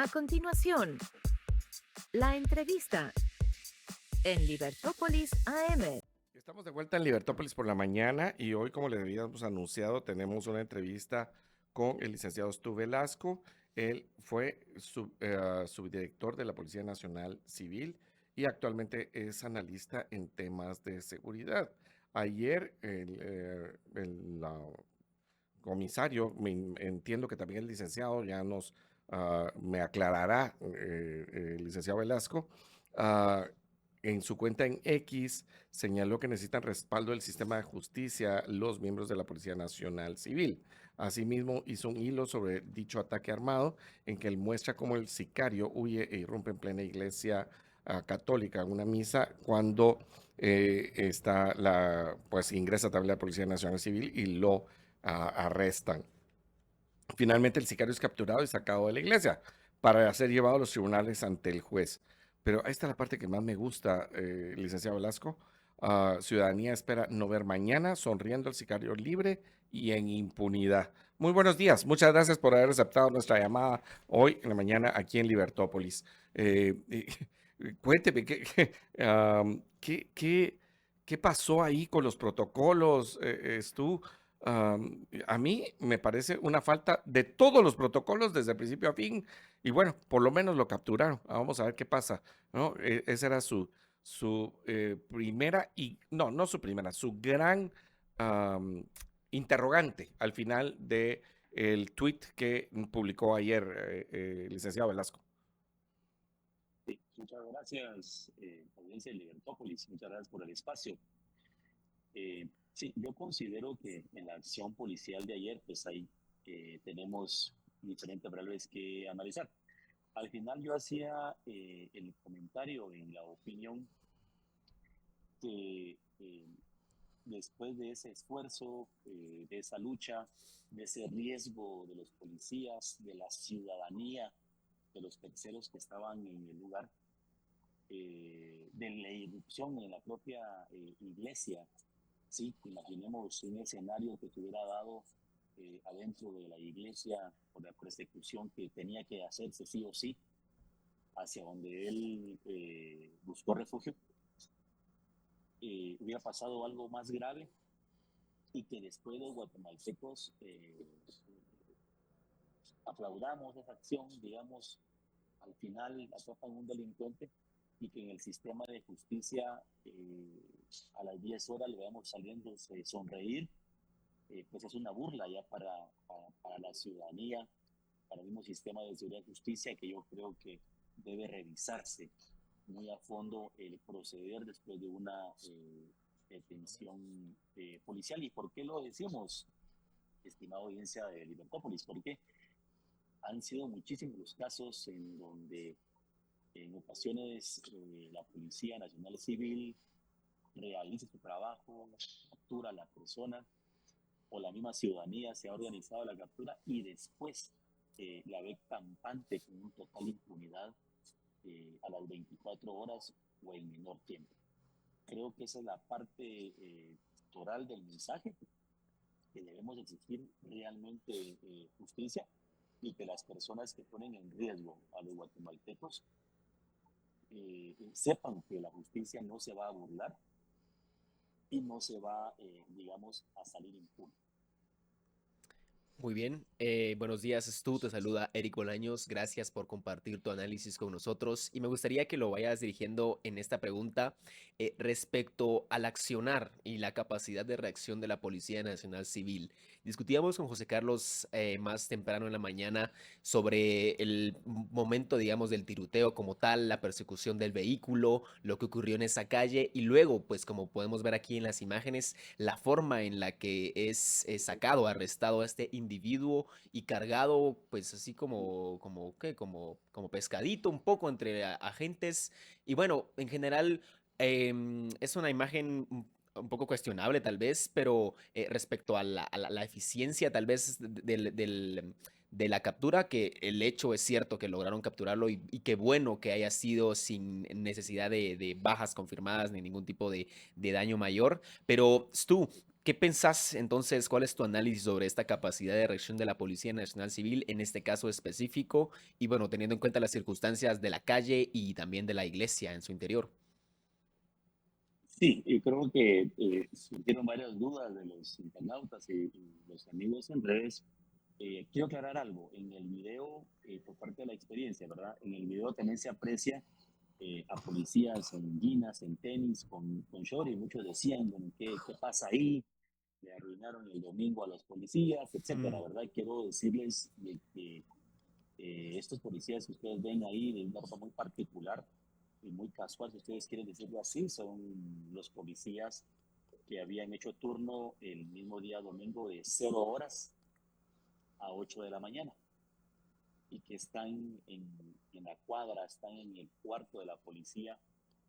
A continuación, la entrevista en Libertópolis AM. Estamos de vuelta en Libertópolis por la mañana y hoy, como le habíamos anunciado, tenemos una entrevista con el licenciado Stu Velasco. Él fue subdirector de la Policía Nacional Civil y actualmente es analista en temas de seguridad. Ayer el comisario, entiendo que también el licenciado ya me aclarará, el licenciado Velasco, ah, en su cuenta en X señaló que necesitan respaldo del sistema de justicia los miembros de la Policía Nacional Civil. Asimismo, hizo un hilo sobre dicho ataque armado en que él muestra cómo el sicario huye e irrumpe en plena iglesia católica en una misa cuando pues ingresa también la Policía Nacional Civil y lo arrestan. Finalmente el sicario es capturado y sacado de la iglesia para ser llevado a los tribunales ante el juez. Pero ahí está la parte que más me gusta, licenciado Velasco. Ciudadanía espera no ver mañana sonriendo al sicario libre y en impunidad. Muy buenos días. Muchas gracias por haber aceptado nuestra llamada hoy en la mañana aquí en Libertópolis. Cuénteme, ¿qué pasó ahí con los protocolos, Stu? A mí me parece una falta de todos los protocolos desde el principio a fin y bueno, por lo menos lo capturaron. Vamos a ver qué pasa, ¿no? Esa era su primera y no su primera, su gran am, interrogante al final de el tweet que publicó ayer, licenciado Velasco. Sí, muchas gracias, audiencia de Libertópolis. Muchas gracias por el espacio. Sí, yo considero que en la acción policial de ayer, pues ahí tenemos diferentes variables que analizar. Al final yo hacía el comentario en la opinión que después de ese esfuerzo, de esa lucha, de ese riesgo de los policías, de la ciudadanía, de los terceros que estaban en el lugar, de la irrupción en la propia iglesia. Sí, imaginemos un escenario que se hubiera dado adentro de la iglesia por la persecución que tenía que hacerse sí o sí hacia donde él buscó refugio. Hubiera pasado algo más grave y que después los guatemaltecos aplaudamos esa acción, digamos, al final atrapan un delincuente y que en el sistema de justicia a las 10 horas le veamos saliendo sonreír, pues es una burla ya para la ciudadanía, para el mismo sistema de seguridad y justicia, que yo creo que debe revisarse muy a fondo el proceder después de una detención policial. ¿Y por qué lo decimos, estimada audiencia de Libertópolis? Porque han sido muchísimos los casos en donde en ocasiones la Policía Nacional Civil realiza su trabajo, captura a la persona, o la misma ciudadanía se ha organizado la captura y después la ve campante con un total impunidad a las 24 horas o en menor tiempo. Creo que esa es la parte toral del mensaje, que debemos exigir realmente justicia y que las personas que ponen en riesgo a los guatemaltecos sepan que la justicia no se va a burlar y no se va, digamos, a salir impune. Muy bien, buenos días Stu, te saluda Eric Bolaños, gracias por compartir tu análisis con nosotros y me gustaría que lo vayas dirigiendo en esta pregunta respecto al accionar y la capacidad de reacción de la Policía Nacional Civil. Discutíamos con José Carlos más temprano en la mañana sobre el momento, digamos, del tiroteo como tal, la persecución del vehículo, lo que ocurrió en esa calle y luego, pues como podemos ver aquí en las imágenes, la forma en la que es sacado, arrestado a este individuo y cargado, pues así como pescadito un poco entre agentes. Y bueno, en general es una imagen un poco cuestionable tal vez, pero respecto a la eficiencia tal vez de la captura, que el hecho es cierto que lograron capturarlo y qué bueno que haya sido sin necesidad de bajas confirmadas ni ningún tipo de daño mayor. Pero Stu, ¿Qué pensás entonces? ¿Cuál es tu análisis sobre esta capacidad de reacción de la Policía Nacional Civil en este caso específico? Y bueno, teniendo en cuenta las circunstancias de la calle y también de la iglesia en su interior. Sí, y creo que surgieron varias dudas de los internautas y los amigos en redes. Quiero aclarar algo. En el video, por parte de la experiencia, ¿verdad? En el video también se aprecia a policías en jeans, en tenis, con short, y muchos decían, bueno, ¿qué pasa ahí? Le arruinaron el domingo a los policías, etcétera, Mm, ¿verdad? Quiero decirles de que estos policías que ustedes ven ahí de una forma muy particular y muy casual, si ustedes quieren decirlo así, son los policías que habían hecho turno el mismo día domingo de 0 horas a 8 de la mañana y que están en la cuadra, están en el cuarto de la policía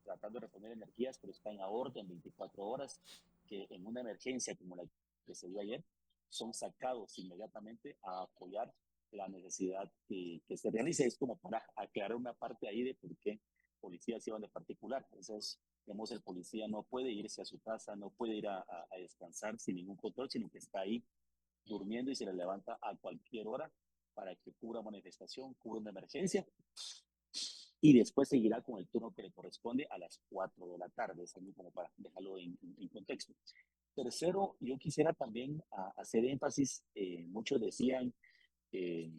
tratando de reponer energías, pero están a orden 24 horas, que en una emergencia como la que se dio ayer, son sacados inmediatamente a apoyar la necesidad que se realice. Es como para aclarar una parte ahí de por qué policías iban de particular. Entonces, digamos, el policía no puede irse a su casa, no puede ir a descansar sin ningún control, sino que está ahí durmiendo y se le levanta a cualquier hora para que cubra manifestación, cubra una emergencia y después seguirá con el turno que le corresponde a las 4 de la tarde, es como para dejarlo en contexto. Tercero, yo quisiera también hacer énfasis, muchos decían, eh,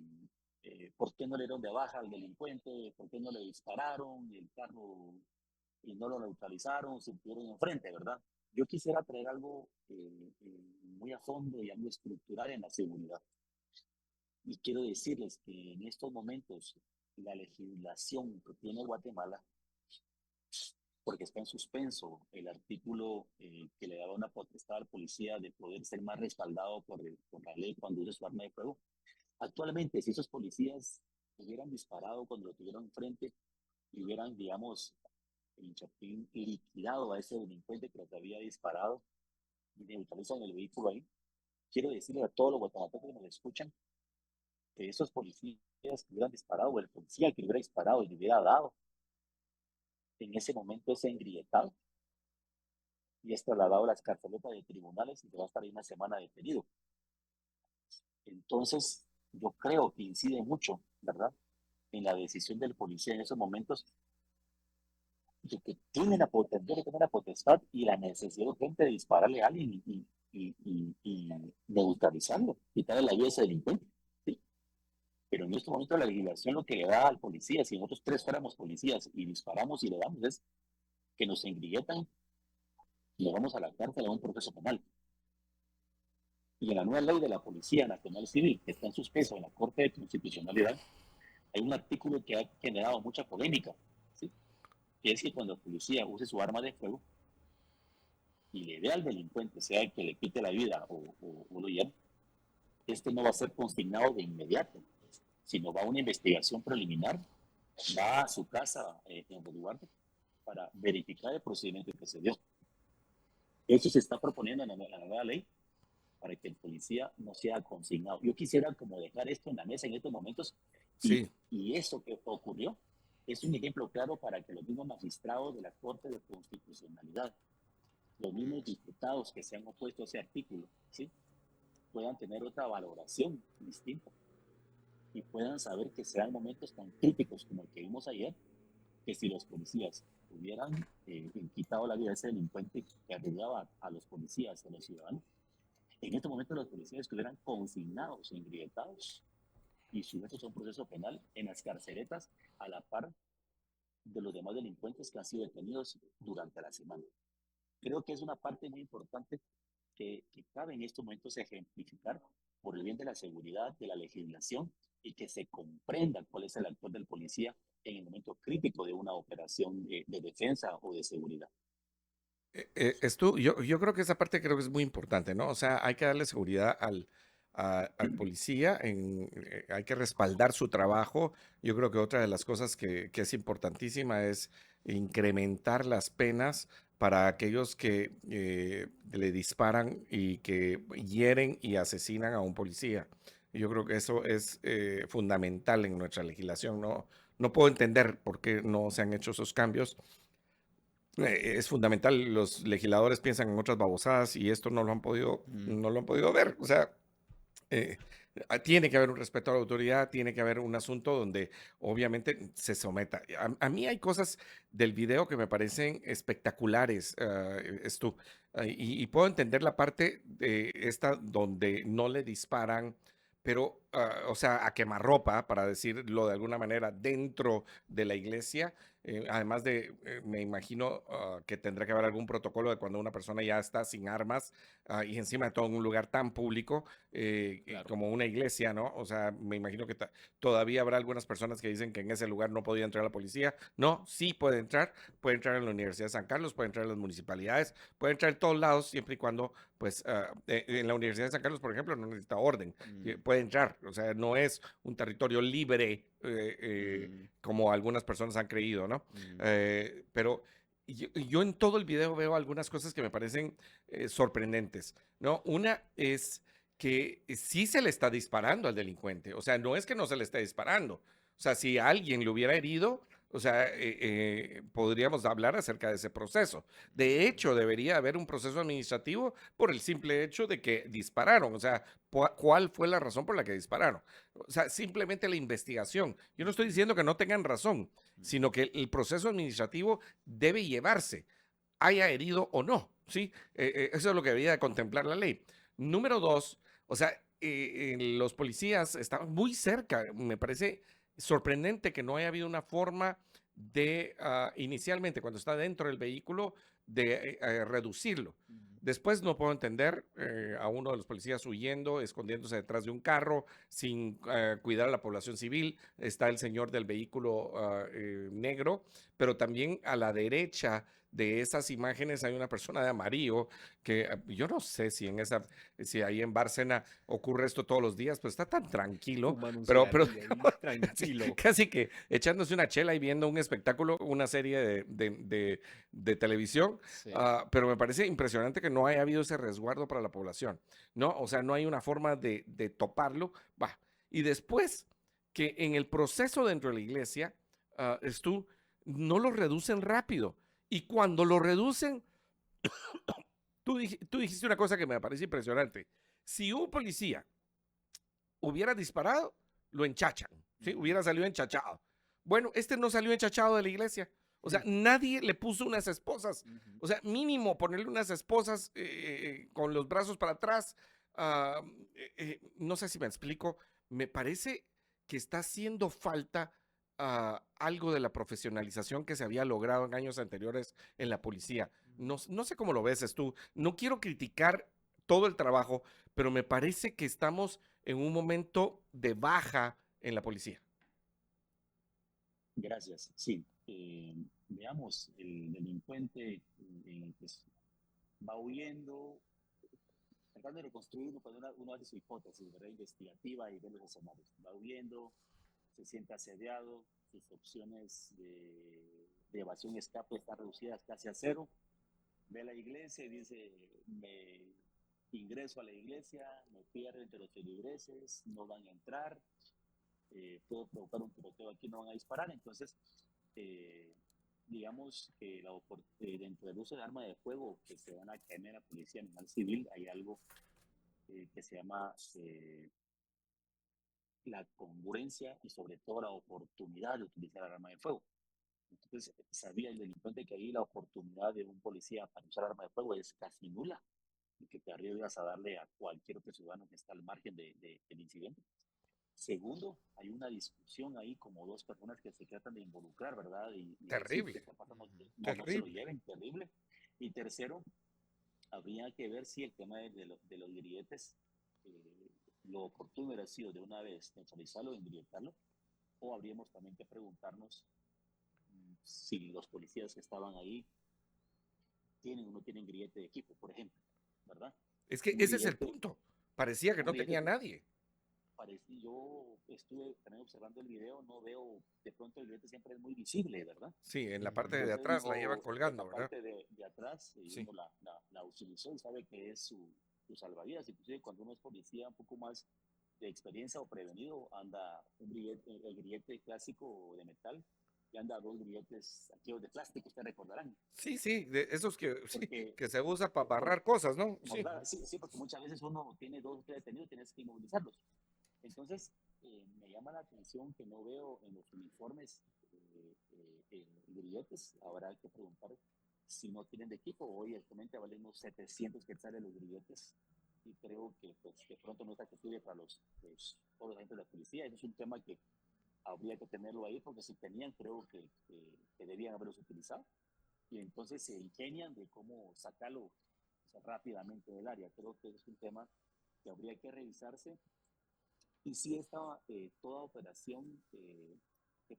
¿por qué no le dieron de baja al delincuente? ¿Por qué no le dispararon el carro y no lo neutralizaron? Se pusieron enfrente, ¿verdad? Yo quisiera traer algo muy a fondo y algo estructural en la seguridad. Y quiero decirles que en estos momentos la legislación que tiene Guatemala, porque está en suspenso el artículo que le daba una potestad al policía de poder ser más respaldado por la ley cuando use su arma de fuego. Actualmente, si esos policías hubieran disparado cuando lo tuvieron enfrente y hubieran, digamos, el Chapín liquidado a ese delincuente que los había disparado y neutralizan el vehículo ahí, quiero decirle a todos los guatemaltecos que nos escuchan que esos policías que hubieran disparado, o el policía que hubiera disparado y le hubiera dado, en ese momento es engrietado y es trasladado a las carceletas de tribunales y va a estar ahí una semana detenido. Entonces, yo creo que incide mucho, ¿verdad?, en la decisión del policía en esos momentos de que tiene la potestad y la necesidad urgente de dispararle a alguien y neutralizarlo, quitarle la vida a ese delincuente. ¿Sí? Pero en este momento la legislación lo que le da al policía, si nosotros tres fuéramos policías y disparamos y le damos, es que nos engrilletan, le vamos a la cárcel a un proceso penal. Y en la nueva ley de la Policía Nacional Civil, que está en suspenso en la Corte de Constitucionalidad, hay un artículo que ha generado mucha polémica, ¿sí?, que es que cuando el policía use su arma de fuego y le dé al delincuente, sea que le quite la vida o lo lleve, este no va a ser consignado de inmediato, sino va a una investigación preliminar, va a su casa en resguardo para verificar el procedimiento que se dio. Eso se está proponiendo en la nueva ley para que el policía no sea consignado. Yo quisiera como dejar esto en la mesa en estos momentos Sí, y eso que ocurrió es un ejemplo claro para que los mismos magistrados de la Corte de Constitucionalidad, los mismos diputados que se han opuesto a ese artículo, ¿sí?, puedan tener otra valoración distinta y puedan saber que serán momentos tan críticos como el que vimos ayer, que si los policías hubieran quitado la vida a ese delincuente que arribaba a los policías, a los ciudadanos, en este momento los policías estuvieran consignados, engrietados y sujetos a un proceso penal en las carceletas a la par de los demás delincuentes que han sido detenidos durante la semana. Creo que es una parte muy importante que cabe en estos momentos ejemplificar por el bien de la seguridad, de la legislación y que se comprenda cuál es el actor del policía en el momento crítico de una operación de defensa o de seguridad. yo creo que esa parte creo que es muy importante, ¿no? O sea, hay que darle seguridad al policía, hay que respaldar su trabajo. Yo creo que otra de las cosas que es importantísima es incrementar las penas para aquellos que le disparan y que hieren y asesinan a un policía. Yo creo que eso es fundamental en nuestra legislación. No puedo entender por qué no se han hecho esos cambios. Es fundamental, los legisladores piensan en otras babosadas y esto Mm, no lo han podido ver. O sea, eh, tiene que haber un respeto a la autoridad, tiene que haber un asunto donde obviamente se someta. A mí hay cosas del video que me parecen espectaculares, esto, y puedo entender la parte de esta donde no le disparan, pero, o sea, a quemarropa, para decirlo de alguna manera, dentro de la iglesia. Además de, me imagino que tendrá que haber algún protocolo de cuando una persona ya está sin armas y encima de todo en un lugar tan público claro. como una iglesia, ¿no? O sea, me imagino que todavía habrá algunas personas que dicen que en ese lugar no podía entrar la policía. No, sí puede entrar en la Universidad de San Carlos, puede entrar en las municipalidades, puede entrar en todos lados, siempre y cuando, pues, en la Universidad de San Carlos, por ejemplo, no necesita orden, Mm, puede entrar, o sea, no es un territorio libre mm, como algunas personas han creído, ¿no? mm, Pero yo en todo el video veo algunas cosas que me parecen sorprendentes, ¿no? Una es que sí se le está disparando al delincuente, o sea, no es que no se le esté disparando, o sea, si alguien le hubiera herido, o sea, podríamos hablar acerca de ese proceso. De mm, hecho, debería haber un proceso administrativo por el simple hecho de que dispararon, o sea, ¿cuál fue la razón por la que dispararon? O sea, simplemente la investigación. Yo no estoy mm, diciendo que no tengan razón, mm, sino que el proceso administrativo debe llevarse, haya herido o no, ¿sí? Eso es lo que debería de contemplar la ley. Número dos, o sea, los policías estaban muy cerca. Me parece sorprendente que no haya habido una forma de, inicialmente, cuando está dentro del vehículo, de reducirlo. mm. Después no puedo entender a uno de los policías huyendo, escondiéndose detrás de un carro, sin cuidar a la población civil. Está el señor del vehículo negro, pero también a la derecha de esas imágenes hay una persona de amarillo que yo no sé si ahí en Bárcena ocurre esto todos los días, pues está tan tranquilo, Fumando un pero cigarrillo ahí, casi, tranquilo. casi que echándose una chela y viendo un espectáculo, una serie de televisión, Sí. pero me parece impresionante que no haya habido ese resguardo para la población, ¿no? O sea, no hay una forma de toparlo, va. Y después, que en el proceso dentro de la iglesia, no lo reducen rápido. Y cuando lo reducen, tú dijiste una cosa que me parece impresionante. Si un policía hubiera disparado, lo enchachan, ¿sí? Mm, Hubiera salido enchachado. Bueno, este no salió enchachado de la iglesia. O sea, mm, nadie le puso unas esposas. ujú. O sea, mínimo ponerle unas esposas con los brazos para atrás. ah, no sé si me explico. Me parece que está haciendo falta algo de la profesionalización que se había logrado en años anteriores en la policía. No, no sé cómo lo ves tú. No quiero criticar todo el trabajo, pero me parece que estamos en un momento de baja en la policía. Gracias. Sí, veamos, el delincuente pues, va huyendo, tratando de reconstruirlo cuando uno hace su hipótesis, ¿verdad? Investigativa y ve los escenarios. Va huyendo, se siente asediado, sus opciones de evasión y escape están reducidas casi a cero. Ve a la iglesia y dice, me ingreso a la iglesia, me pierdo entre los feligreses, no van a entrar, puedo provocar un tiroteo aquí, no van a disparar. Entonces, eh, digamos que dentro del uso de arma de fuego que se dan acá en la Policía Nacional Civil, hay algo que se llama la congruencia y sobre todo la oportunidad de utilizar el arma de fuego. Entonces, sabía el delincuente que ahí la oportunidad de un policía para usar arma de fuego es casi nula y que te arriesgas a darle a cualquier otro ciudadano que está al margen del incidente. Segundo, hay una discusión ahí como dos personas que se tratan de involucrar, ¿verdad? Y decir qué Terrible, está pasando, Ujú. no se lo terrible. lleven, terrible. Y tercero, habría que ver si el tema de los grilletes, eh, lo oportuno hubiera sido de una vez neutralizarlo, ingrietarlo, o habríamos también que preguntarnos si los policías que estaban ahí tienen o no tienen grillete de equipo, por ejemplo, ¿verdad? Es que Un ese es el grillete, punto. Parecía que un no tenía grillete nadie. yo estuve también observando el video, no veo, de pronto el grillete siempre es muy visible, ¿verdad? Sí, en la parte Ujú. de Yo atrás la llevan tengo en la colgando, ¿verdad? parte de atrás y Sí. uno la utilizó y sabe que es su salvavidas. Inclusive cuando uno es policía un poco más de experiencia o prevenido, anda el grillete clásico de metal y anda dos grilletes aquellos de plástico, ustedes recordarán. Sí, sí, de esos que, sí, Porque, que se usa para por, barrar cosas, ¿no? Sí. ¿verdad? Sí, sí, porque muchas veces uno tiene dos o tres detenidos y tienes que inmovilizarlos. Entonces, me llama la atención que no veo en los uniformes grilletes. Habrá que preguntar si no tienen de equipo. Hoy actualmente valen unos 700 quetzales los grilletes y creo que pues, de pronto no está accesible para todos los agentes de la policía. Eso es un tema que habría que tenerlo ahí porque si tenían creo que debían haberlos utilizado y entonces se ingenian de cómo sacarlo, o sea, rápidamente del área. Creo que es un tema que habría que revisarse y si esta, toda operación, que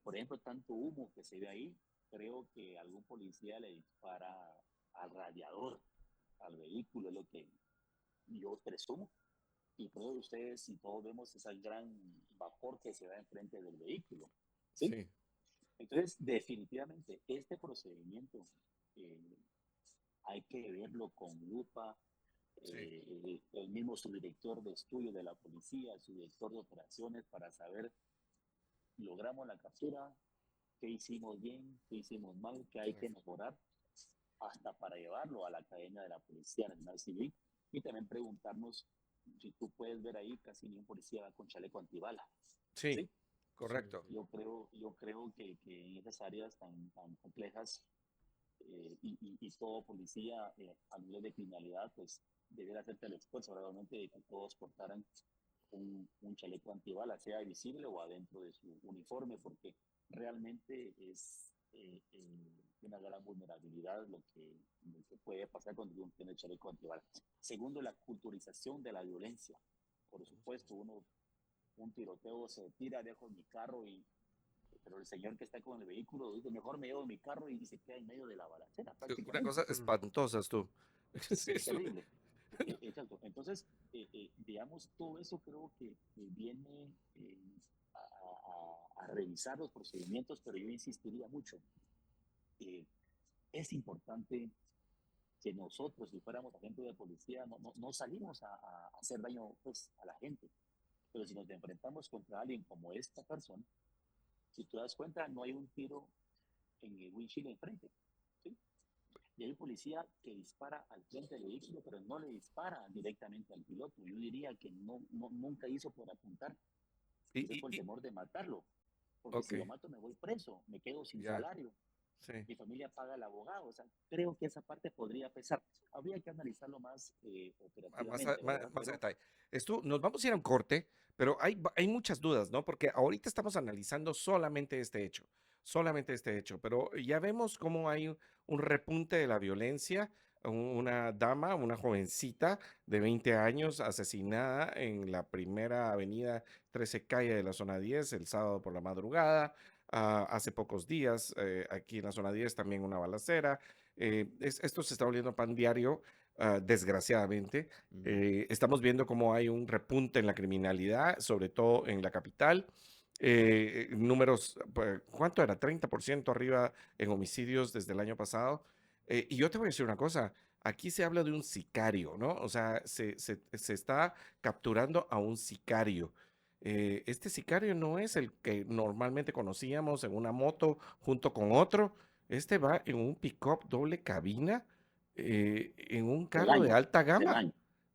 por ejemplo tanto humo que se ve ahí, creo que algún policía le dispara al radiador, al vehículo, es lo que yo presumo. Y creo que ustedes y todos vemos ese gran vapor que se da enfrente del vehículo. ¿Sí? Sí, Entonces, definitivamente, este procedimiento eh, hay que verlo con lupa. sí. El mismo subdirector de estudio de la policía, el subdirector de operaciones, para saber, logramos la captura, qué hicimos bien, qué hicimos mal, qué hay que mejorar, hasta para llevarlo a la Academia de la Policía Nacional Civil y también preguntarnos, si tú puedes ver ahí, casi ni un policía va con chaleco antibala, Sí, ¿sí? correcto. Yo creo que en esas áreas tan complejas y todo policía a nivel de criminalidad, pues debiera hacer el esfuerzo realmente de que todos portaran un chaleco antibala, sea visible o adentro de su uniforme, porque realmente es una gran vulnerabilidad lo que puede pasar cuando uno tiene el chaleco antibala. Segundo, la culturización de la violencia. Por supuesto, un tiroteo se tira, dejo mi carro pero el señor que está con el vehículo dice, mejor me llevo mi carro y se queda en medio de la balacera Una cosa prácticamente. espantosa, tú. Sí, Es terrible. Exacto. Entonces, digamos, todo eso creo que viene a revisar los procedimientos, pero yo insistiría mucho. eh, es importante que nosotros, si fuéramos agentes de policía, no salimos a hacer daño pues, a la gente. Pero si nos enfrentamos contra alguien como esta persona, si tú das cuenta, no hay un tiro en el windshield enfrente. ¿Sí? Y hay un policía que dispara al frente del vehículo, pero no le dispara directamente al piloto. Yo diría que nunca hizo por apuntar, Y, hizo por el y, temor de matarlo. Porque ok, si lo mato me voy preso, me quedo sin ya, salario, sí. mi familia paga al abogado. O sea, creo que esa parte podría pesar. Habría que analizarlo más operativamente, ¿verdad? Más a Pero detalle. Esto, nos vamos a ir a un corte, pero hay muchas dudas, ¿no? Porque ahorita estamos analizando solamente este hecho, pero ya vemos cómo hay un repunte de la violencia. Una dama, una jovencita de 20 años asesinada en la primera avenida 13 calle de la zona 10 el sábado por la madrugada. Hace pocos días, aquí en la zona 10 también una balacera. Esto se está volviendo pan diario, desgraciadamente. Estamos viendo cómo hay un repunte en la criminalidad, sobre todo en la capital. Números, pues, ¿cuánto era? 30% arriba en homicidios desde el año pasado. Y yo te voy a decir una cosa, aquí se habla de un sicario, ¿no? O sea, se está capturando a un sicario. Este sicario no es el que normalmente conocíamos en una moto junto con otro. Este va en un pick-up doble cabina, en un del carro año, del año.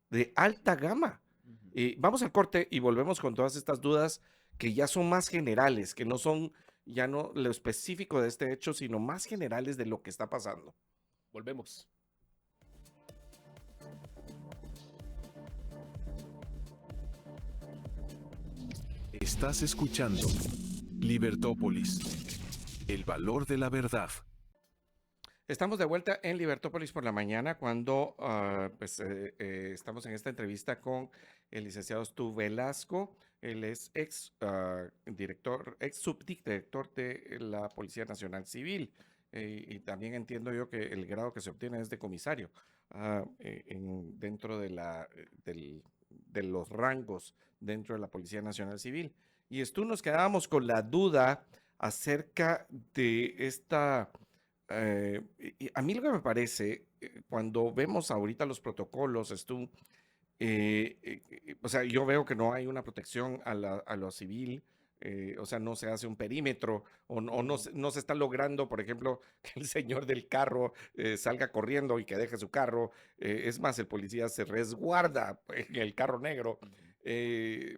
de alta gama. Ujú. Vamos al corte y volvemos con todas estas dudas que ya son más generales, que no son ya no lo específico de este hecho, sino más generales de lo que está pasando. Volvemos. Estás escuchando Libertópolis, el valor de la verdad. Estamos de vuelta en Libertópolis por la mañana cuando estamos en esta entrevista con el licenciado Stu Velasco. Él es ex subdirector de la Policía Nacional Civil. Y también entiendo yo que el grado que se obtiene es de comisario dentro de los rangos dentro de la Policía Nacional Civil. Y Stu, nos quedábamos con la duda acerca de esta y a mí lo que me parece, cuando vemos ahorita los protocolos, o sea, yo veo que no hay una protección a lo civil, o sea, no se hace un perímetro o no se está logrando, por ejemplo, que el señor del carro salga corriendo y que deje su carro. Es más, el policía se resguarda en el carro negro.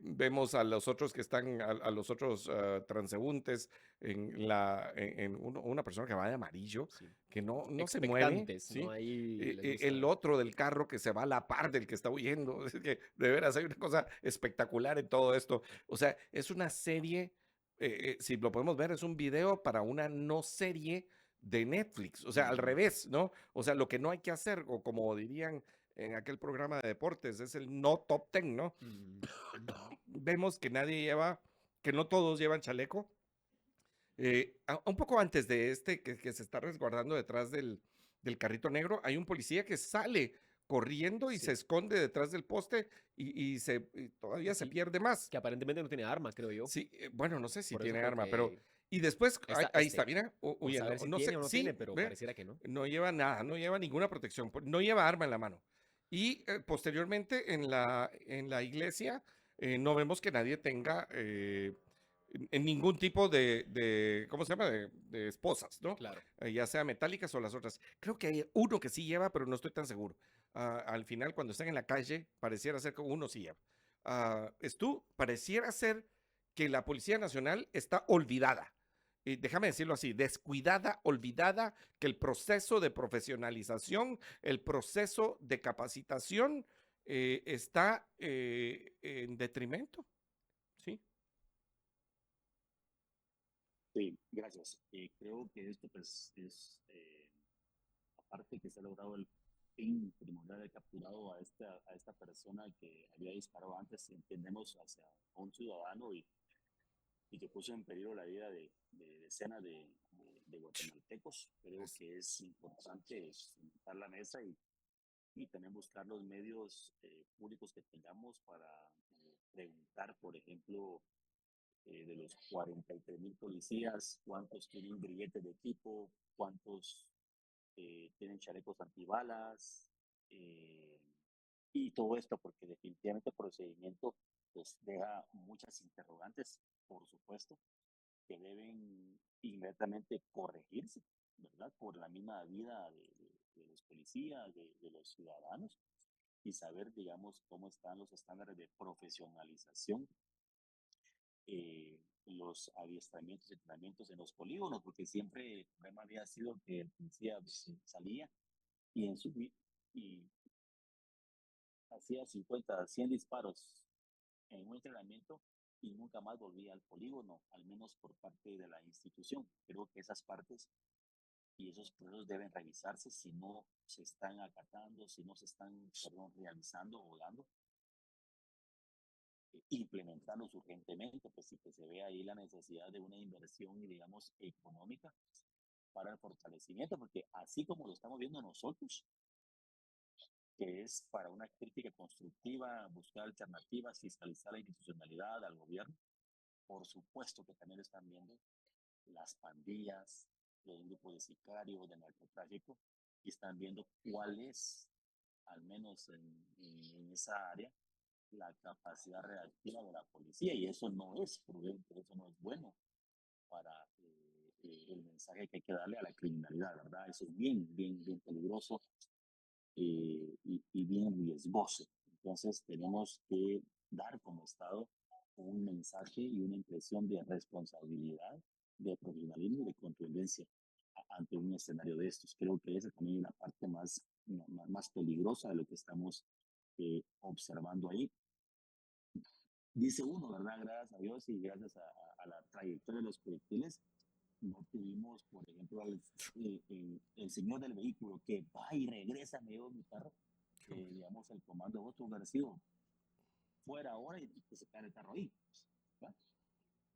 Vemos a los otros que están, a los otros transeúntes, una persona que va de amarillo, Sí. que no se mueve, Expectantes, ¿sí? ¿no? Ahí les El gusta. otro del carro que se va a la par del que está huyendo. Es que de veras hay una cosa espectacular en todo esto. O sea, es una serie, si lo podemos ver, es un video para una no serie de Netflix. O sea, al revés, ¿no? O sea, lo que no hay que hacer, o como dirían en aquel programa de deportes, es el no top ten, ¿no? Mm, Vemos que nadie lleva, que no todos llevan chaleco. Un poco antes de este, que se está resguardando detrás del carrito negro, hay un policía que sale corriendo y se sí. esconde detrás del poste y todavía se Sí, pierde más. que aparentemente no tiene arma, creo yo. Sí, bueno, no sé si Por eso tiene creo arma, pero... que Y después, ahí está, mira, vamos a huyendo. ver si No tiene sé, o no tiene, sí, pero ve, pareciera que no. no lleva nada, no lleva ninguna protección, no lleva arma en la mano. Y posteriormente en la iglesia no vemos que nadie tenga en ningún tipo ¿cómo se llama? De esposas, ¿no? Claro. Ya sea metálicas o las otras. Creo que hay uno que sí lleva, pero no estoy tan seguro. Al final, cuando están en la calle, pareciera ser que uno sí lleva. Pareciera ser que la Policía Nacional está olvidada. Y déjame decirlo así, descuidada, olvidada, que el proceso de profesionalización, el proceso de capacitación está en detrimento, ¿sí? Sí, gracias. Creo que esto pues es, aparte que se ha logrado el fin primordial de capturado a esta persona que había disparado antes, entendemos hacia un ciudadano y que puso en peligro la vida de decenas de guatemaltecos. Creo que es importante sentar la mesa y también buscar los medios públicos que tengamos para preguntar, por ejemplo, de los 43,000 policías, cuántos tienen grilletes de equipo, cuántos tienen chalecos antibalas, eh, y todo esto, porque definitivamente el procedimiento pues, deja muchas interrogantes, por supuesto, que deben inmediatamente corregirse, ¿verdad? Por la misma vida de los policías, de los ciudadanos, y saber, digamos, cómo están los estándares de profesionalización, los adiestramientos y entrenamientos en los polígonos, porque siempre el problema había sido que el policía pues, salía y, y hacía 50, 100 disparos en un entrenamiento y nunca más volvía al polígono, al menos por parte de la institución. Creo que esas partes y esos procesos deben revisarse si no se están acatando, si no se están, perdón, realizando o dando, implementarlos urgentemente, pues sí que se ve ahí la necesidad de una inversión, digamos, económica para el fortalecimiento, porque así como lo estamos viendo nosotros, que es para una crítica constructiva, buscar alternativas, fiscalizar la institucionalidad, al gobierno, por supuesto que también lo están viendo las pandillas, los grupos de sicarios, de narcotráfico, y están viendo cuál es, al menos en esa área, la capacidad reactiva de la policía, y eso no es prudente, eso no es bueno para el mensaje que hay que darle a la criminalidad, ¿verdad? Eso es bien, bien, bien peligroso y bien riesgoso. Entonces tenemos que dar como Estado un mensaje y una impresión de responsabilidad, de profesionalismo y de contundencia ante un escenario de estos. Creo que esa también es la parte más peligrosa de lo que estamos observando ahí. Dice uno, ¿verdad? Gracias a Dios y gracias a la trayectoria de los proyectiles, no tuvimos, por ejemplo, el señor del vehículo que va y regresa, me llevo mi carro, digamos, el comando de otro hubiera sido fuera ahora y que se cae el carro ahí, ¿verdad?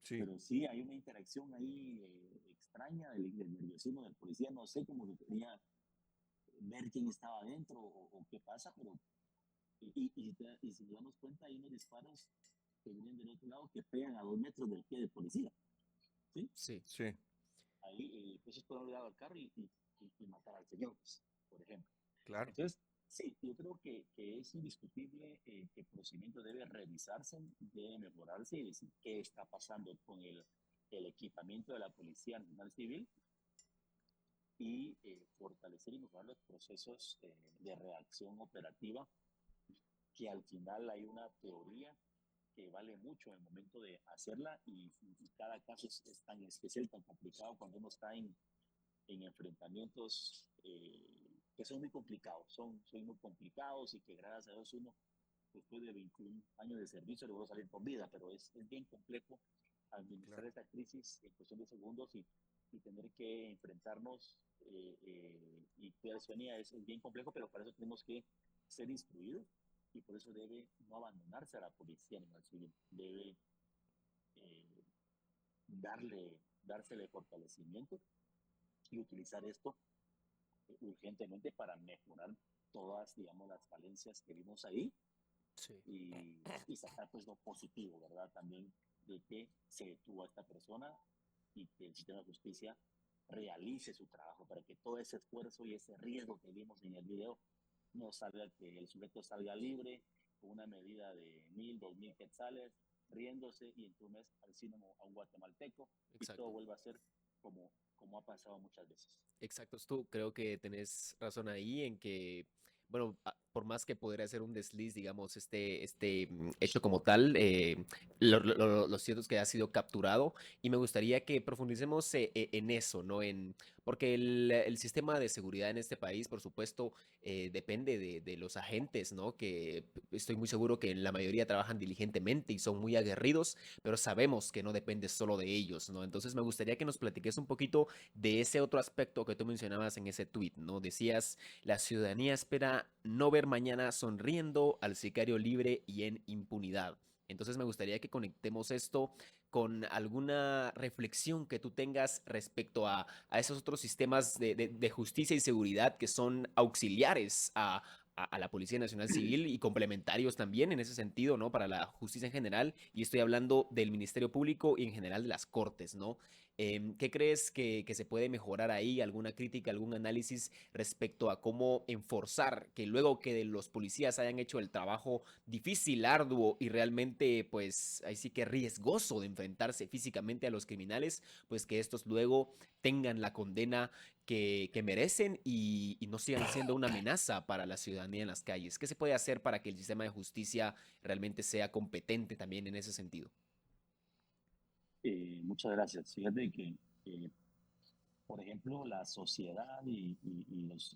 Sí. Pero sí hay una interacción ahí extraña del nerviosismo del policía, no sé cómo que quería ver quién estaba adentro o qué pasa, pero y si nos damos cuenta hay unos disparos que vienen del otro lado que pegan a 2 metros del pie del policía, ¿sí? Sí. Sí, Ahí pues puede haber dado al carro y matar al señor, pues, por ejemplo. claro. Entonces, Sí, yo creo que es indiscutible que el procedimiento debe revisarse, debe mejorarse y decir qué está pasando con el equipamiento de la Policía Nacional Civil y fortalecer y mejorar los procesos de reacción operativa, que al final hay una teoría que vale mucho en el momento de hacerla y cada caso es tan especial, tan complicado cuando uno está en enfrentamientos que son muy complicados, son muy complicados y que gracias a Dios uno, después de 21 años de servicio, logró salir con vida, pero es bien complejo administrar Claro, esta crisis en cuestión de segundos y tener que enfrentarnos y cuidar ciudadanía es bien complejo, pero para eso tenemos que ser instruidos y por eso debe no abandonarse a la policía nacional civil, debe eh, dársele fortalecimiento y utilizar esto urgentemente para mejorar todas, digamos, las falencias que vimos ahí Sí. y sacar pues lo positivo, ¿verdad? También de que se detuvo a esta persona y que el sistema de justicia realice su trabajo para que todo ese esfuerzo y ese riesgo que vimos en el video no salga, que el sujeto salga libre con una medida de 1.000, 2.000 quetzales, riéndose y en tu mes asesino a un guatemalteco y todo Exacto. vuelva a ser como ha pasado muchas veces. Exacto, tú creo que tenés razón ahí en que, bueno, por más que podría ser un desliz, digamos, este hecho como tal, lo cierto es que ha sido capturado y me gustaría que profundicemos en eso, ¿no? Porque el sistema de seguridad en este país, por supuesto, depende de los agentes, ¿no? Que estoy muy seguro que la mayoría trabajan diligentemente y son muy aguerridos, pero sabemos que no depende solo de ellos, ¿no? Entonces me gustaría que nos platiques un poquito de ese otro aspecto que tú mencionabas en ese tweet, ¿no? Decías, la ciudadanía espera no ver mañana sonriendo al sicario libre y en impunidad. Entonces me gustaría que conectemos esto con alguna reflexión que tú tengas respecto a esos otros sistemas de justicia y seguridad que son auxiliares a la Policía Nacional Civil y complementarios también en ese sentido, ¿no? Para la justicia en general. Y estoy hablando del Ministerio Público y en general de las Cortes, ¿no? ¿Qué crees que se puede mejorar ahí? ¿Alguna crítica, algún análisis respecto a cómo enforzar que luego que los policías hayan hecho el trabajo difícil, arduo y realmente, pues, ahí sí que riesgoso de enfrentarse físicamente a los criminales, pues que estos luego tengan la condena que merecen y no sigan siendo una amenaza para la ciudadanía en las calles? ¿Qué se puede hacer para que el sistema de justicia realmente sea competente también en ese sentido? Muchas gracias. Fíjate que por ejemplo, la sociedad y los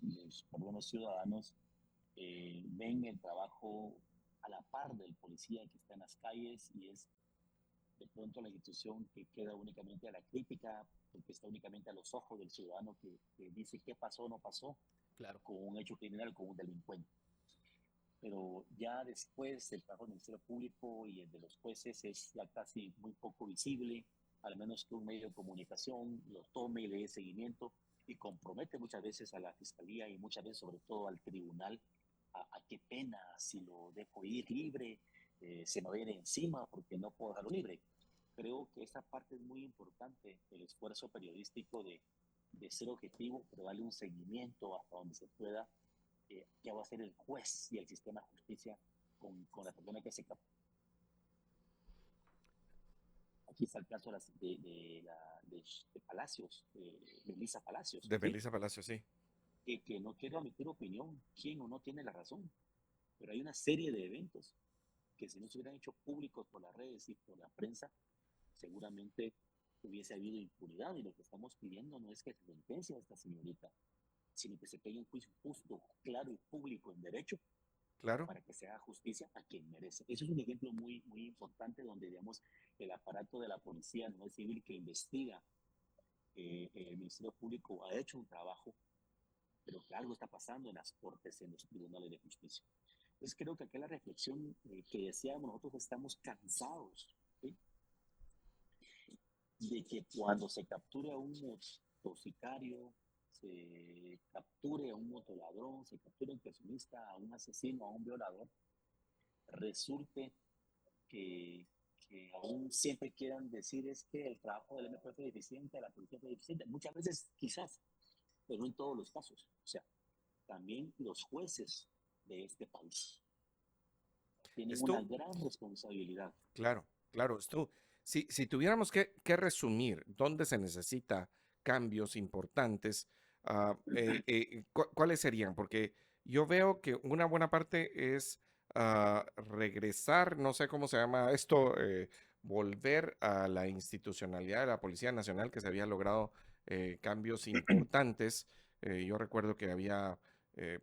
ciudadanos ven el trabajo a la par del policía que está en las calles y es de pronto la institución que queda únicamente a la crítica, porque está únicamente a los ojos del ciudadano que dice qué pasó o no pasó Claro. con un hecho criminal, con un delincuente. Pero ya después el trabajo del Ministerio Público y el de los jueces es ya casi muy poco visible, al menos que un medio de comunicación lo tome y le dé seguimiento y compromete muchas veces a la Fiscalía y muchas veces sobre todo al tribunal a qué pena si lo dejo ir libre, se me viene encima porque no puedo dejarlo libre. Creo que esa parte es muy importante, el esfuerzo periodístico de ser objetivo, pero darle un seguimiento hasta donde se pueda qué va a hacer el juez y el sistema de justicia con la persona que se captura. Aquí está el caso de Palacios, de Lisa Palacios, de ¿sí? Belisa Palacio, sí. Que no quiero emitir opinión, quién o no tiene la razón, pero hay una serie de eventos que si no se hubieran hecho públicos por las redes y por la prensa, seguramente hubiese habido impunidad y lo que estamos pidiendo no es que se sentencie a esta señorita, sino que se pegue un juicio justo, claro y público en derecho Claro, para que se haga justicia a quien merece. Eso es un ejemplo muy, muy importante donde, digamos, el aparato de la policía no civil que investiga el Ministerio Público ha hecho un trabajo, pero que algo está pasando en las cortes, en los tribunales de justicia. Entonces creo que aquí la reflexión que decíamos, nosotros estamos cansados, ¿sí? De que cuando se capture a un motocicario, se capture a un motoladrón, se capture a un personista, a un asesino, a un violador, resulte que, que aún siempre quieran decir es que el trabajo del MP fue deficiente, la policía fue deficiente. Muchas veces quizás, pero no en todos los casos. O sea, también los jueces de este país. Tienen una Esto, gran responsabilidad. claro, claro, esto, si tuviéramos que resumir dónde se necesita cambios importantes, ¿cuáles serían? Porque yo veo que una buena parte es regresar, no sé cómo se llama esto, volver a la institucionalidad de la Policía Nacional, que se había logrado cambios importantes. Yo recuerdo que había,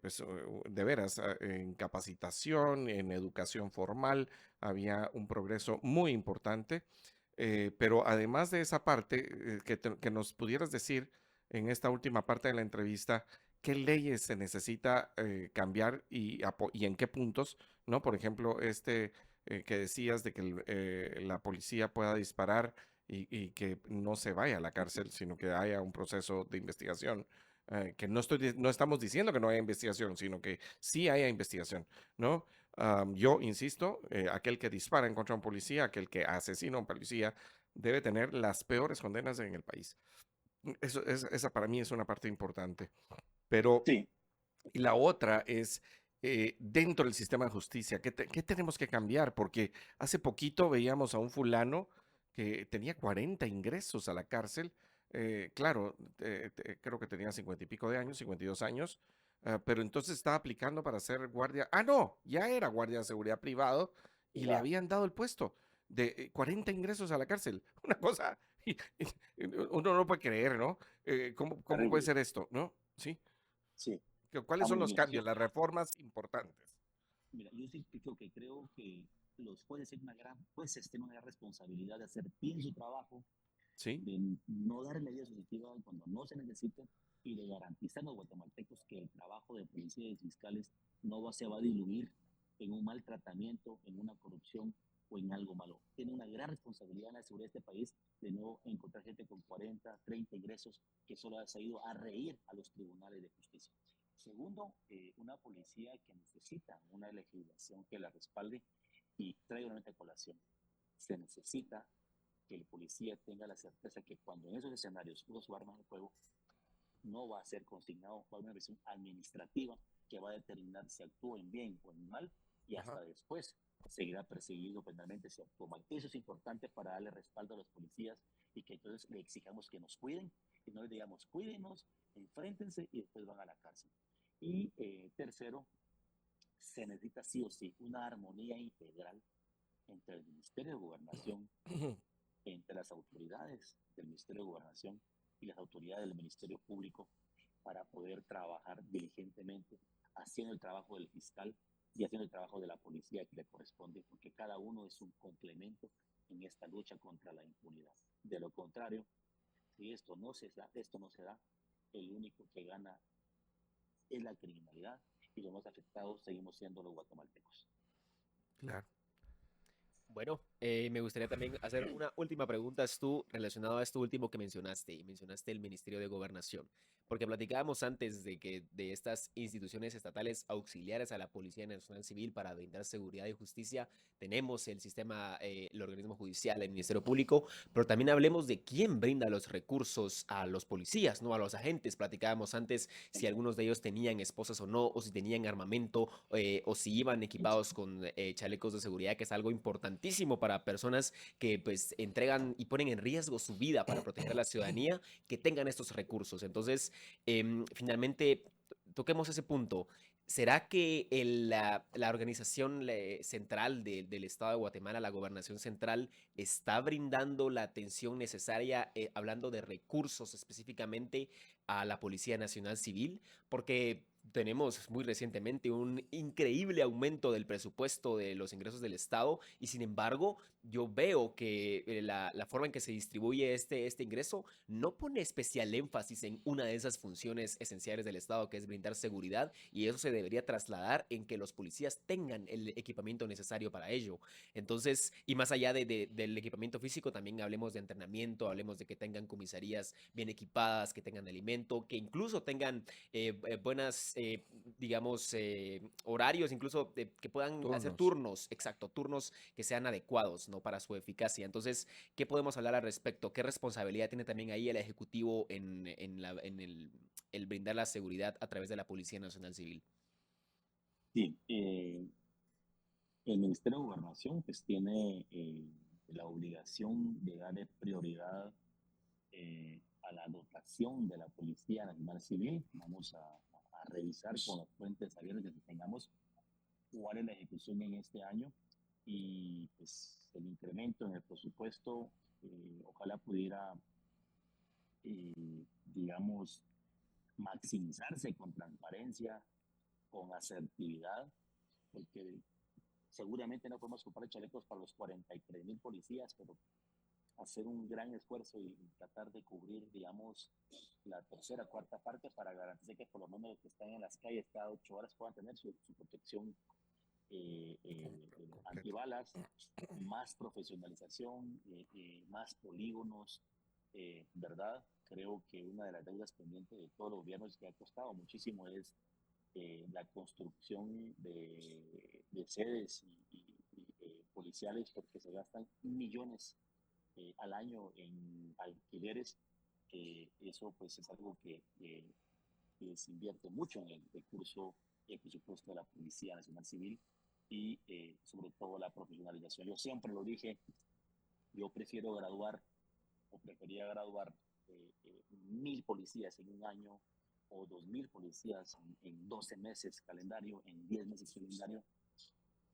pues, de veras, en capacitación, en educación formal, había un progreso muy importante. Pero además de esa parte, que nos pudieras decir en esta última parte de la entrevista, ¿qué leyes se necesita cambiar y en qué puntos? ¿No? Por ejemplo, que decías de que la policía pueda disparar y que no se vaya a la cárcel, sino que haya un proceso de investigación. Que no estamos diciendo que no haya investigación, sino que sí haya investigación, ¿no? Yo insisto, aquel que dispara en contra de un policía, aquel que asesina a un policía, debe tener las peores condenas en el país. Esa para mí es una parte importante. Pero Sí, y la otra es dentro del sistema de justicia, ¿qué tenemos que cambiar? Porque hace poquito veíamos a un fulano que tenía 40 ingresos a la cárcel. Claro, creo que tenía 50 y pico de años, 52 años, pero entonces estaba aplicando para ser guardia. Ah, no, ya era guardia de seguridad privado y le ya, habían dado el puesto de 40 ingresos a la cárcel. Una cosa, uno no puede creer, ¿no? ¿Cómo puede terrible. ser esto? ¿No? Sí. Sí, ¿Cuáles son vamos, los mira, cambios, las reformas importantes? yo sí creo que los jueces tienen una gran responsabilidad de hacer bien su trabajo, Sí, de no dar medidas sustitutivas cuando no se necesiten y de garantizar a los guatemaltecos que el trabajo de policía y fiscales se va a diluir en un mal tratamiento, en una corrupción o en algo malo. Tiene una gran responsabilidad en la seguridad de este país de no encontrar gente con 40, 30 ingresos que solo ha ido a reír a los tribunales de justicia. Segundo, una policía que necesita una legislación que la respalde y traiga una colación. Se necesita que el policía tenga la certeza que cuando en esos escenarios usa su arma de fuego, no va a ser consignado, va a haber una versión administrativa que va a determinar si actúa en bien o en mal y ajá, hasta después seguirá perseguido penalmente si actúa mal. Eso es importante para darle respaldo a los policías y que entonces le exijamos que nos cuiden y no les digamos cuídenos, enfréntense y después van a la cárcel. Y tercero, se necesita sí o sí una armonía integral entre el Ministerio de Gobernación, entre las autoridades del Ministerio de Gobernación y las autoridades del Ministerio Público para poder trabajar diligentemente, haciendo el trabajo del fiscal y haciendo el trabajo de la policía que le corresponde, porque cada uno es un complemento en esta lucha contra la impunidad. De lo contrario, si esto no se da, el único que gana es la criminalidad y los más afectados seguimos siendo los guatemaltecos. claro. Bueno, me gustaría también hacer una última pregunta, Stu, relacionado a esto último que mencionaste, y mencionaste el Ministerio de Gobernación, porque platicábamos antes de que de estas instituciones estatales auxiliares a la Policía Nacional Civil para brindar seguridad y justicia, tenemos el sistema, el organismo judicial, el Ministerio Público, pero también hablemos de quién brinda los recursos a los policías, ¿no? A los agentes. Platicábamos antes si algunos de ellos tenían esposas o no, o si tenían armamento, o si iban equipados con chalecos de seguridad, que es algo importantísimo para personas que pues entregan y ponen en riesgo su vida para proteger a la ciudadanía, que tengan estos recursos. Entonces, finalmente, toquemos ese punto. ¿Será que la organización central del Estado de Guatemala, la gobernación central, está brindando la atención necesaria, hablando de recursos específicamente a la Policía Nacional Civil? Porque tenemos muy recientemente un increíble aumento del presupuesto de los ingresos del Estado y sin embargo yo veo que la forma en que se distribuye este ingreso no pone especial énfasis en una de esas funciones esenciales del Estado, que es brindar seguridad, y eso se debería trasladar en que los policías tengan el equipamiento necesario para ello. Entonces, y más allá del equipamiento físico, también hablemos de entrenamiento, hablemos de que tengan comisarías bien equipadas, que tengan alimento, que incluso tengan buenas, digamos, horarios, incluso que puedan hacer Turnos. turnos, exacto, turnos que sean adecuados, ¿no? Para su eficacia. Entonces, ¿qué podemos hablar al respecto? ¿Qué responsabilidad tiene también ahí el Ejecutivo en el brindar la seguridad a través de la Policía Nacional Civil? Sí, el Ministerio de Gobernación pues tiene la obligación de darle prioridad a la dotación de la Policía Nacional Civil. Vamos a revisar con las fuentes abiertas que tengamos cuál es la ejecución en este año y pues el incremento en el presupuesto ojalá pudiera, digamos, maximizarse con transparencia, con asertividad, porque seguramente no podemos comprar chalecos para los 43,000 policías, pero hacer un gran esfuerzo y tratar de cubrir, digamos, la tercera, cuarta parte para garantizar que por lo menos los que están en las calles cada 8 horas puedan tener su protección Completo. antibalas, más profesionalización, más polígonos, ¿verdad? Creo que una de las deudas pendientes de todos los gobiernos que ha costado muchísimo es la construcción de sedes policiales, porque se gastan millones al año en alquileres. Eso pues es algo que se invierte mucho en el recurso y el presupuesto de la Policía Nacional Civil y sobre todo la profesionalización. Yo siempre lo dije, yo prefiero graduar o prefería graduar 1,000 policías en un año o 2,000 policías en 12 meses calendario, en 10 meses calendario,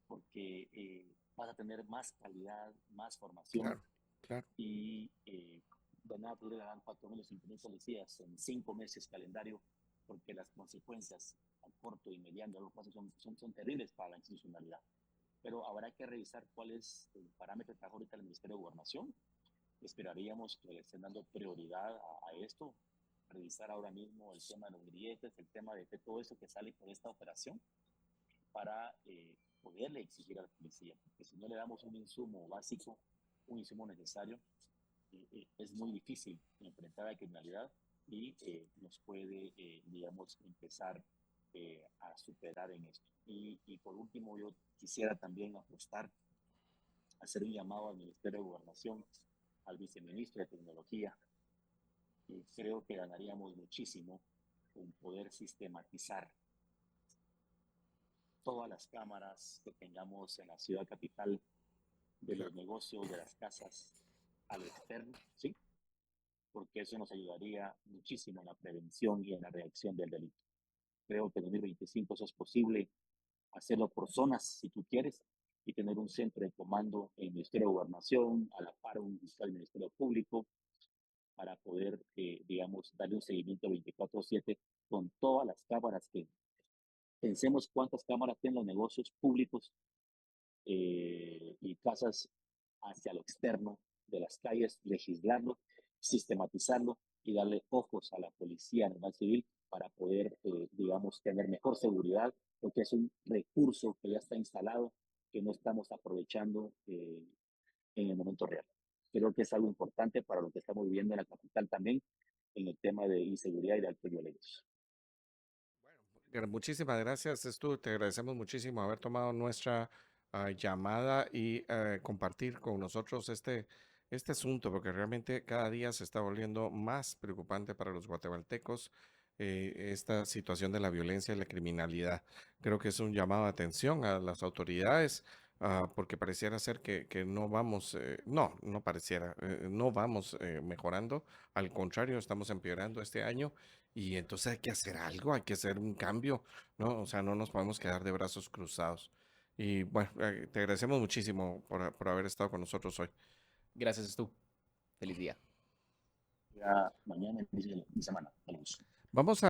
porque vas a tener más calidad, más formación Claro, claro. y van a poder ganar 4,000 o 5,000 policías en 5 meses calendario, porque las consecuencias a corto y mediano largo plazo son terribles para la institucionalidad. Pero habrá que revisar cuál es el parámetro que trabaja ahorita el Ministerio de Gobernación. Esperaríamos que le estén dando prioridad a esto, revisar ahora mismo el tema de los grilletes, el tema de todo eso que sale por esta operación, para poderle exigir a la policía, porque si no le damos un insumo básico, un insumo necesario, es muy difícil enfrentar a la criminalidad y nos puede, digamos, empezar a superar en esto. Y por último, yo quisiera también apostar, hacer un llamado al Ministerio de Gobernación, al viceministro de Tecnología. Creo que ganaríamos muchísimo con poder sistematizar todas las cámaras que tengamos en la ciudad capital, de los negocios, de las casas, al externo, ¿sí? Porque eso nos ayudaría muchísimo en la prevención y en la reacción del delito. Creo que en 2025 eso es posible, hacerlo por zonas, si tú quieres, y tener un centro de comando en el Ministerio de Gobernación, a la par un fiscal del Ministerio Público, para poder, digamos, darle un seguimiento 24/7 con todas las cámaras que pensemos cuántas cámaras tienen los negocios públicos y casas hacia lo externo de las calles, legislarlo, sistematizarlo y darle ojos a la Policía Nacional Civil para poder, digamos, tener mejor seguridad, porque es un recurso que ya está instalado, que no estamos aprovechando en el momento real. Creo que es algo importante para lo que estamos viviendo en la capital también, en el tema de inseguridad y de actos violentos. Muchísimas gracias, Stu. Te agradecemos muchísimo haber tomado nuestra llamada y compartir con nosotros este asunto, porque realmente cada día se está volviendo más preocupante para los guatemaltecos esta situación de la violencia y la criminalidad. Creo que es un llamado de atención a las autoridades. Porque pareciera ser que no vamos, no pareciera, no vamos mejorando, al contrario, estamos empeorando este año y entonces hay que hacer algo, hay que hacer un cambio, ¿no? O sea, no nos podemos quedar de brazos cruzados. Y bueno, te agradecemos muchísimo por haber estado con nosotros hoy. Gracias, tú. Feliz día. Ya mañana inicia mi semana. Saludos. Vamos a